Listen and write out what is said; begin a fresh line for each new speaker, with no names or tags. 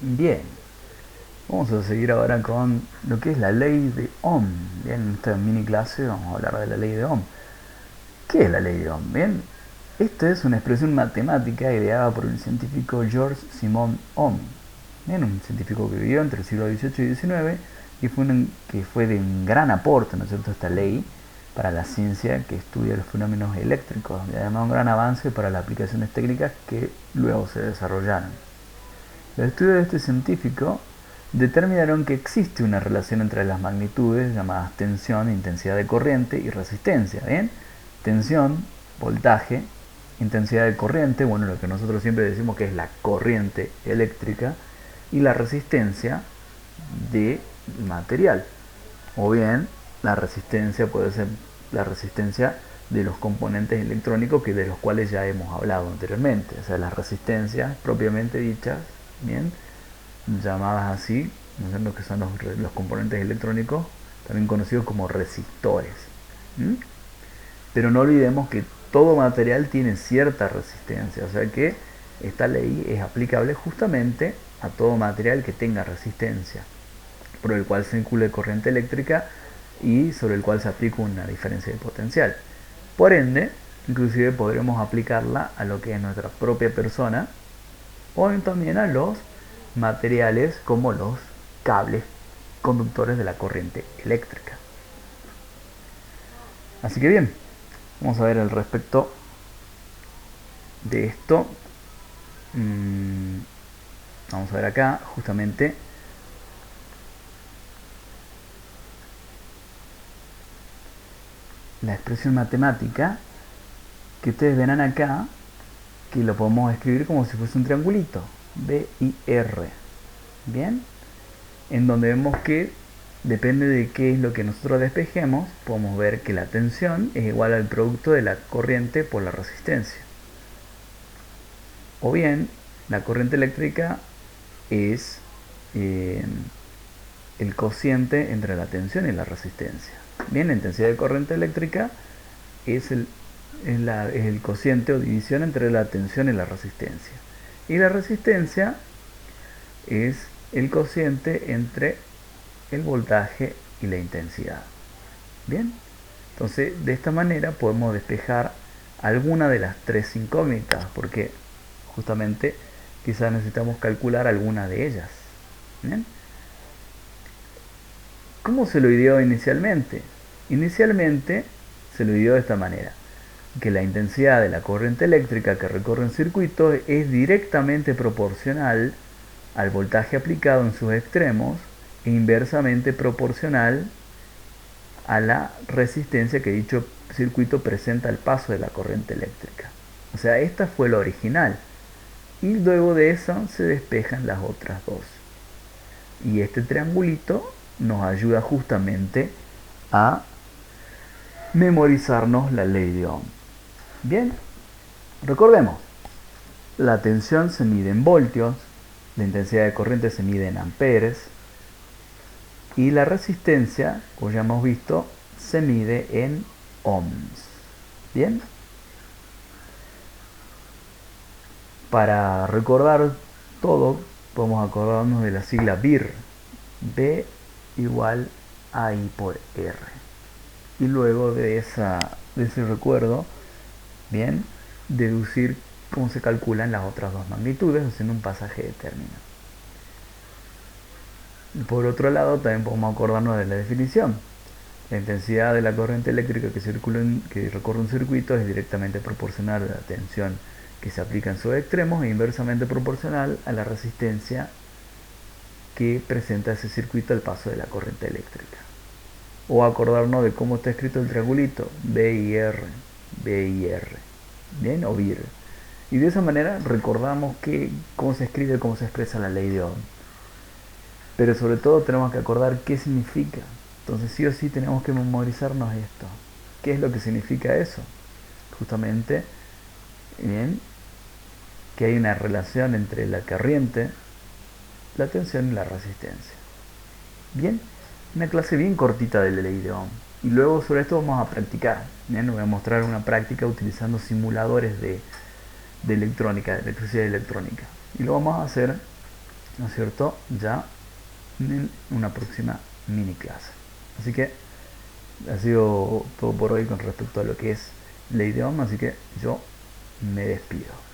Bien, vamos a seguir ahora con lo que es la ley de Ohm. Bien, en esta mini clase vamos a hablar de la ley de Ohm. ¿Qué es la ley de Ohm? Bien, esta es una expresión matemática ideada por el científico George Simon Ohm. Bien, un científico que vivió entre el siglo XVIII y XIX y que fue de un gran aporte, ¿no es cierto?, esta ley para la ciencia que estudia los fenómenos eléctricos y además un gran avance para las aplicaciones técnicas que luego se desarrollaron. Los estudios de este científico determinaron que existe una relación entre las magnitudes llamadas tensión, intensidad de corriente y resistencia. ¿Bien? Tensión, voltaje, intensidad de corriente, bueno, lo que nosotros siempre decimos que es la corriente eléctrica, y la resistencia de material. O bien, la resistencia puede ser la resistencia de los componentes electrónicos de los cuales ya hemos hablado anteriormente. O sea, las resistencias propiamente dichas, bien, llamadas así, ¿no? Lo que son los componentes electrónicos, también conocidos como resistores. ¿Mm? Pero no olvidemos que todo material tiene cierta resistencia, o sea que esta ley es aplicable justamente a todo material que tenga resistencia, por el cual circule corriente eléctrica y sobre el cual se aplica una diferencia de potencial. Por ende, inclusive podremos aplicarla a lo que es nuestra propia persona o también a los materiales como los cables conductores de la corriente eléctrica. Así que bien, vamos a ver al respecto de esto. Vamos a ver acá justamente la expresión matemática que ustedes verán acá, que lo podemos escribir como si fuese un triangulito, B y R. Bien, en donde vemos que depende de qué es lo que nosotros despejemos, podemos ver que la tensión es igual al producto de la corriente por la resistencia. O bien, la corriente eléctrica es el cociente entre la tensión y la resistencia. Bien, la intensidad de corriente eléctrica es el cociente o división entre la tensión y la resistencia. Y la resistencia es el cociente entre el voltaje y la intensidad. Bien, entonces de esta manera podemos despejar alguna de las tres incógnitas, porque justamente quizás necesitamos calcular alguna de ellas. ¿Bien? ¿Cómo se lo ideó inicialmente? Inicialmente se lo ideó de esta manera, que la intensidad de la corriente eléctrica que recorre un circuito es directamente proporcional al voltaje aplicado en sus extremos e inversamente proporcional a la resistencia que dicho circuito presenta al paso de la corriente eléctrica. O sea, esta fue la original. Y luego de eso se despejan las otras dos. Y este triangulito nos ayuda justamente a memorizarnos la ley de Ohm. Bien, recordemos, la tensión se mide en voltios, la intensidad de corriente se mide en amperes y la resistencia, como ya hemos visto, se mide en ohms. Bien, para recordar todo, podemos acordarnos de la sigla BIR, B igual a I por R. Y luego de ese recuerdo, bien, deducir cómo se calculan las otras dos magnitudes haciendo un pasaje de término. Y por otro lado, también podemos acordarnos de la definición. La intensidad de la corriente eléctrica que recorre un circuito es directamente proporcional a la tensión que se aplica en sus extremos e inversamente proporcional a la resistencia que presenta ese circuito al paso de la corriente eléctrica. O acordarnos de cómo está escrito el triangulito, B y R, B y R, ¿bien? O BIR. Y de esa manera recordamos cómo se escribe, cómo se expresa la ley de Ohm. Pero sobre todo tenemos que acordar qué significa. Entonces sí o sí tenemos que memorizarnos esto. ¿Qué es lo que significa eso? Justamente, bien, que hay una relación entre la corriente, la tensión y la resistencia. Bien, una clase bien cortita de la ley de Ohm. Y luego sobre esto vamos a practicar. Bien, les voy a mostrar una práctica utilizando simuladores de electrónica, de electricidad electrónica. Y lo vamos a hacer ¿no es cierto?, ya en una próxima mini clase. Así que ha sido todo por hoy con respecto a lo que es ley de Ohm, así que yo me despido.